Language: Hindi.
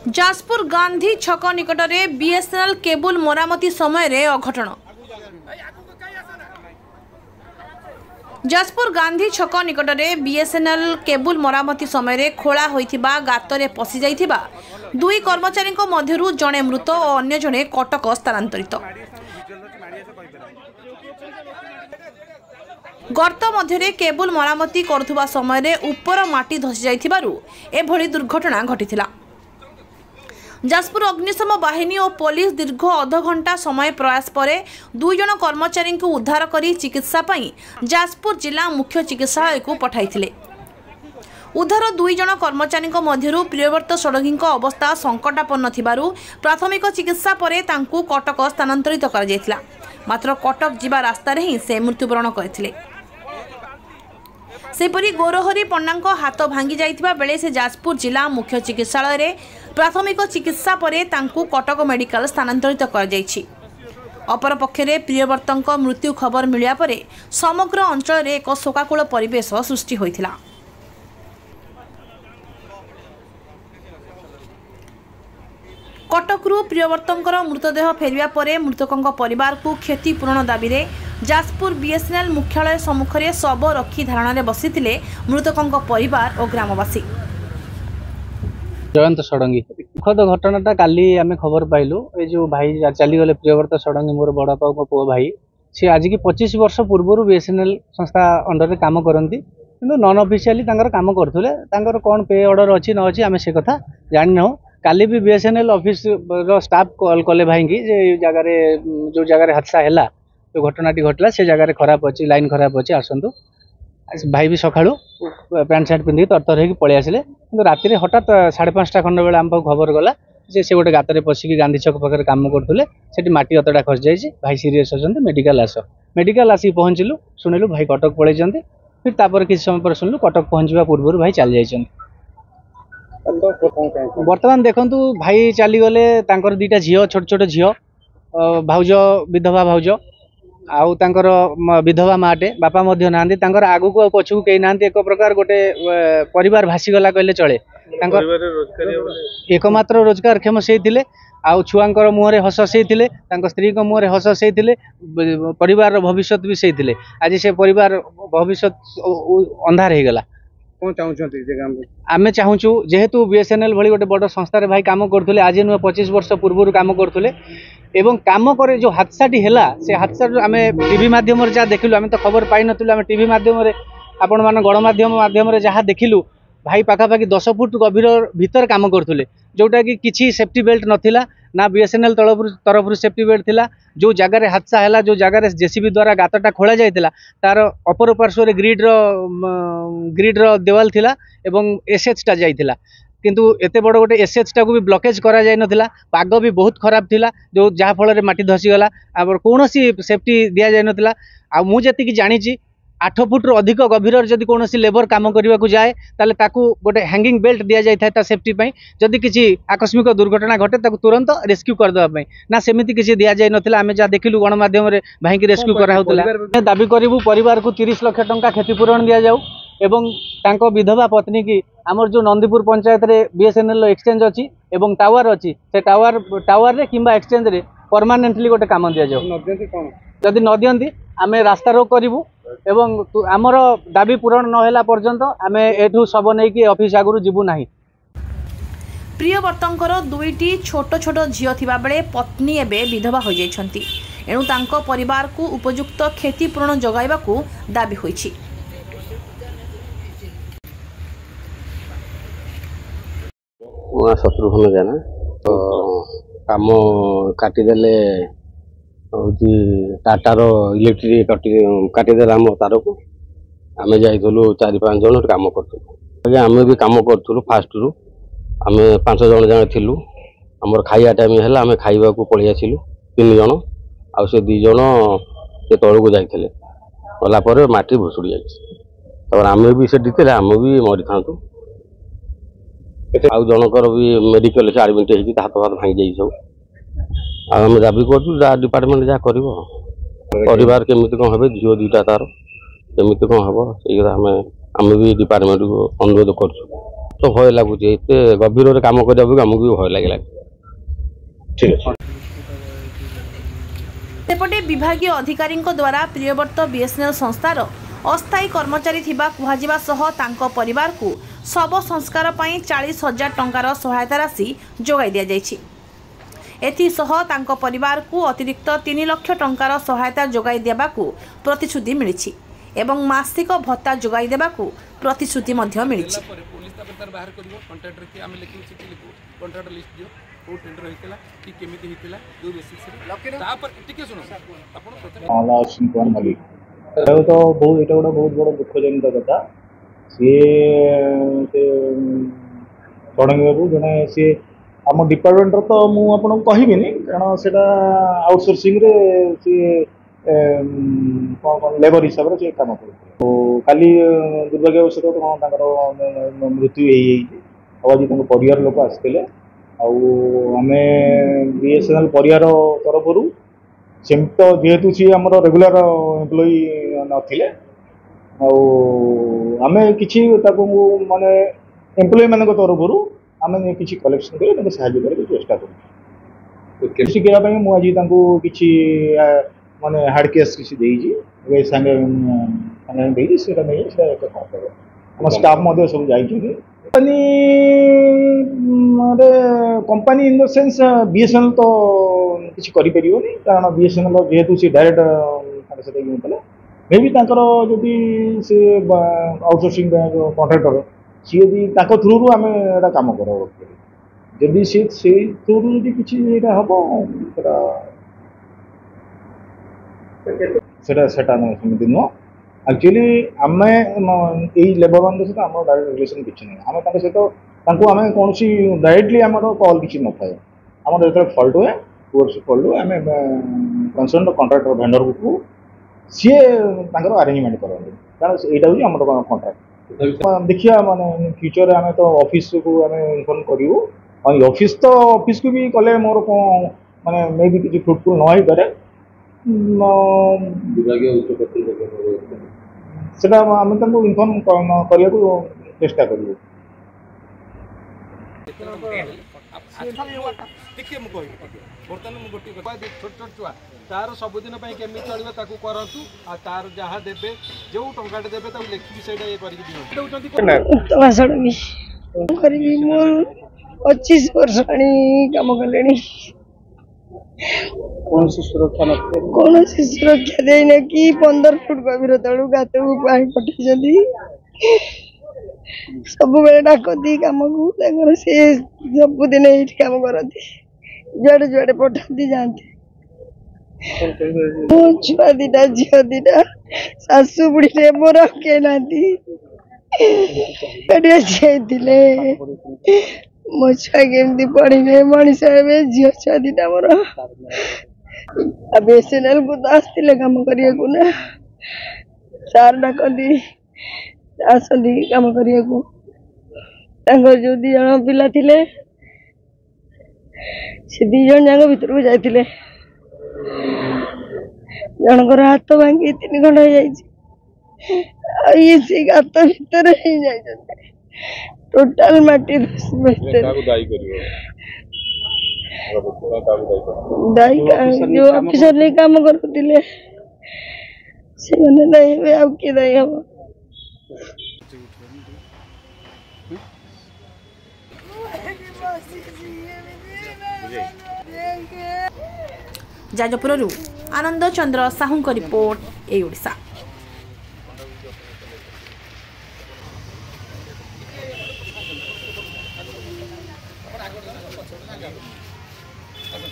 जाजपुर गांधी छक निकट में बीएसएनएल केबुल मरामती समय अघटन। जाजपुर गांधी छक निकट में बीएसएनएल केबुल मरामती समय खोला होइथिबा गातरे पशि जाइथिबा दुई कर्मचारी मध्यरु जणे मृत और अन्य जणे कटक स्थानांतरित। गर्त मध्य केबुल मरामती करुवा समय उपर माटी धसी जाइथिबारु एभली दुर्घटना घटिथिला। जाजपुर अग्निशम बाहिनी और पुलिस दीर्घ अधघंटा समय प्रयास पर दुई जन कर्मचारी को उद्धार करी चिकित्सा पई जाजपुर जिला मुख्य चिकित्सालय को पठाइथिले। उद्धार दुई जन कर्मचारी मध्यरु प्रियव्रत षडंगी अवस्था संकटापन्न थिबारु प्राथमिक चिकित्सा पर तांकु कटक स्थानांतरित कर जायतिला। मात्र कटक जिबा रास्ता रे ही से मृत्युवरण करथिले। सेपरी गौरहरी पंडा हाथ भांगी जाइथिबा बेले से जाजपुर जिला मुख्य चिकित्सालय रे प्राथमिक चिकित्सा परे तांकु कटक मेडिकल स्थानांतरित कर जायछि। अपर पक्षरे प्रियव्रतଙ୍କ मृत्यु खबर मिलिया परे समग्र अंचल रे एक शोकाकुल परिवेश सृष्टि होइथिला। कटकरू प्रियव्रतଙ୍କର मृतदेह फेरिया परे मृतकଙ୍କ परिवार को क्षतिपूरण दाबी रे जाजपुर बीएसएनएल मुख्यालय सम्मुखें शव रखी धारणा बसिथिले मृतकଙ୍କ परिवार और ग्रामवासी। जयंत षडंगी दुखद घटनाटा काली आम खबर पाइलु। ये जो भाई चलीगले प्रियव्रत षडंगी मोर बड़ बापा पुओ भाई सी आज की 25 वर्ष पूर्व बीएसएनएल संस्था अंडर काम करती किंतु नॉन ऑफिशियली काम करते कौन पे ऑर्डर अच्छी न अच्छी आम से कथा जानी ना। काली भी बीएसएनएल ऑफिस स्टाफ कॉल कले भाई की जगह जो जगह हादसा है जो घटनाटी घटला से जगह खराब अच्छी लाइन खराब अच्छी आसतु भाई भी सका पैंट सार्ट पिंधिक तरतर होगी पलि आसिले कि राति हठात 5:30 खंड बेले आम खबर गला से गोटे गातर पशिकी गांधी छक पाखे कम करते से माटी अतटा खसी जाइए भाई सीरीयस अच्छा मेडिकल आसिक पहुँचलु शुणिलु भाई कटक पलि फिर तापर किसी समय पर शुणिलु कटक पहुँचा पूर्व भाई चली जाइए। बर्तमान देखु भाई चलीगले दुईटा झील छोट छोट झील भाउज विधवा भाउज आउ तांकर विधवा माटे बापा ना आगु को पछू कई ना एक प्रकार गोटे परिवार भासीगला कहले चले। एकमात्र रोजगार क्षम से आउ छुआंकर मुहरे हस से स्त्री मुहरे हस से परिवार भविष्य भी से आज से परिवार भविष्य अंधार हो गला। आमे चाहूँ जेहेतु बीएसएनएल भली गोटे बड़ संस्था भाई काम करते आज नुह 25 वर्ष पूर्व काम करते एवं काम करे जो हादसाटी है से हादसा आम टीवी मध्यम जहाँ देखिलु आम तो खबर पाई नुँ आम टीवी मध्यम आपण मान गणमाध्यम जहाँ देखिलु भाई पाखापाखि 10 फुट गभीर भीतर काम करते जोटा कि किसी सेफ्टी बेल्ट नथिला ना बीएसएनएल तरफ सेफ्टी बेल्ट थिला। जो जगार हादसा है जो जगार जेसीबी द्वारा गातटा खोल जाइला तार अपर पार्श्व ग्रिड्र देवाल थिला एवं एसएचटा जाइथिला किंतु एते बड़ गोटे एसएचटा को भी ब्लकेज करा जाय नथिला। पाग भी बहुत खराब थिला जो जहाँ फल माटी धसीगला कौन सेफ्टी दि जाय नथिला। आ मु जति जानी 8 फुट अधिक गभीर जदि कौन लेबर काम करने को जाए ताले ताकू गोटे हैंगिंग बेल्ट दि जाए सेफ्टी पाई जदि किसी आकस्मिक दुर्घटना घटे ताकू तुरंत रेस्क्यू करदेवाई ना सेमती किसी दि जाए ना आम जहाँ देखिलु गणमाध्यम भाई की रेस्क्यू कराला। दाबी करूँ परिवार को 30 लाख टंका क्षतिपूरण दि जाऊ एवं तांको विधवा पत्नी की आमर जो नंदीपुर पंचायत रे बीएसएनएल एक्सचेंज अच्छी एवं टावर अच्छी से टावर रे किंबा एक्सचेंज रे परमानेंटली गोटे काम दि जाऊ जदि न दियंती आम रास्ता रोक करूँ एवं आमर दाबी पूरण नहला पर्यंत आम एठू सब नहीं कि ऑफिस आगु जीवु नाही। प्रियव्रतଙ୍କର दुईटी छोट छोट झील थिबा बेले पत्नी एबे विधवा हो जाइछंती एणु तांको परिवार को उपयुक्त क्षतिपूरण जगाइबाकू दाबी होइछि। शत्रुघ्न जाना तो काम काटिदेले टाटार इलेक्ट्रिक काटिदेला आम तार को आम जाइलु 4-5 जन काम करूँ आम भी काम करूँ फास्ट रु आम 5 जन जाए थिलु आमर खाइया टाइम है आम खाइबा को पलि आसिलु 3 जन आ से 2 जन से तौक जाते गलापर माटी भुसुड़ी जाए आम भी से आम भी मरी था आउ जनकर भी मेडिकल एडमिट होती हाथ हाथ भांगी जाइए सब आम दाबी कर डिपार्टमेंट जहाँ कर परिवार केमी कौन हे झील 2टा तार केमी कौन हम से आम भी डिपार्टमेंट को अनुरोध कर। तो भय लगुच एत गभीर काम करने आमको भी भय लगे। ठीक है। सेपटे विभागीय अधिकारी द्वारा प्रियव्रत बीएसएनएल संस्थार अस्थायी कर्मचारी थिबा कुहाजिबा सह तांको परिवार को शव संस्कार पई 40,000 टंकार सहायता राशि जोगाई दिया जायछि। एथिसह तांको परिवार को अतिरिक्त 3 लाख टंकार सहायता जोगाई देबाकू प्रतिश्रुति मिलिछि एवं मासिक भत्ता जोगाई देबाकू प्रतिश्रुति मध्य मिलिछि। पुलिस बाहर करिवो कॉन्ट्रैक्टर के आमे लिखि चिठी लिखो कॉन्ट्रैक्टर लिस्ट दियो को टेंडर होइतला कि केमिति होइतला दो बेसिस रे तापर टिके सुनो आपण प्रथम आला सिंपल मलिक तो बहुत एटा बहुत बड़ दुखजनक कथा सी सडंग बाबू जने सी आम डिपार्टमेंट तो मुझे कहबिनी कारण से आउटसोर्सिंग रे सी लेबर हिसाब से काम कर काली दुर्भाग्यवश मृत्यु हो आज परिवार लोक आसते आम बीएसएनएल परिवार तरफ सेम तो जेहेतु सी आम रेगुलर एम्प्लॉई नथिले आम कि माने एम्प्लॉई मान तरफ आम किसी कलेक्शन कर साहय चेष्टा कर शिखापी मुझे किसी माने हार्ड केस किसी देगी सागे आम स्टाफ सब जाइए company in the sense BSNL तो किसी करें कारण बीएसएनएल जेहेतु सी डायरेक्ट मे भी जदि से आउटसोर्सिंग कॉन्ट्रैक्टर सी यदि थ्रू आम एटा काम कर जदि सी थ्रू यदि किसी हम सेमती नुह एक्चुअली आम यही लेबर मान सहित आम डायरेक्ट रिलेशन किसी ना आम सहित आम कौन डायरेक्टली आम कल किसी न थाए आम जो फल्ट हुए फल्ट हुए आम कंसर्न कॉन्ट्रैक्टर भेंडर को सी आरेंजमेंट करेंगे कारण यहाँ हूँ आम कॉन्ट्रैक्ट देखिए माने फ्यूचर आम तो ऑफिस को आम इनफॉर्म करूँ ऑफिस तो ऑफिस को भी कले मोर कौन माने मे भी किसी फ्रुटफुल न हो पारे से आम इनफॉर्म करने को चेष्टा करूँ। बर्तमान मुझे गोटे छोट छोट छुआ तार सबुदिन केमी चलो करूँ आ तार जहाँ देवे जो टाटे देवे लिखिकी से ये कर 25 वर्ष कम कले कौन सी सुरक्षा देना कि 15 फुट गभीर तलू गात को पानी पठे सब बेले डाकती कम को सी सबुदिन ये कम करती जुआड़े जुआड़े पठाती जाते मो छुआ दीटा झील दीटा शाशु बुढ़ी मोर के ना मो छुआ केमती पढ़े मनीष झील छुआ दीटा मोर बीएसएनएल को तो आसते कम करने सार डाकती आसती कम करने जो 2 जन पिला थे से 2 जन जाक भीतर को जाते जनकर हाथ भांगी 3 खंड हो ये गात भीतर ही टोटाल माटी जो ऑफिसर नहीं काम करते से नहीं आ किए दायी हम जाजपुरରୁ आनंद चंद्र साहू को रिपोर्ट ए ओडिशा। आगे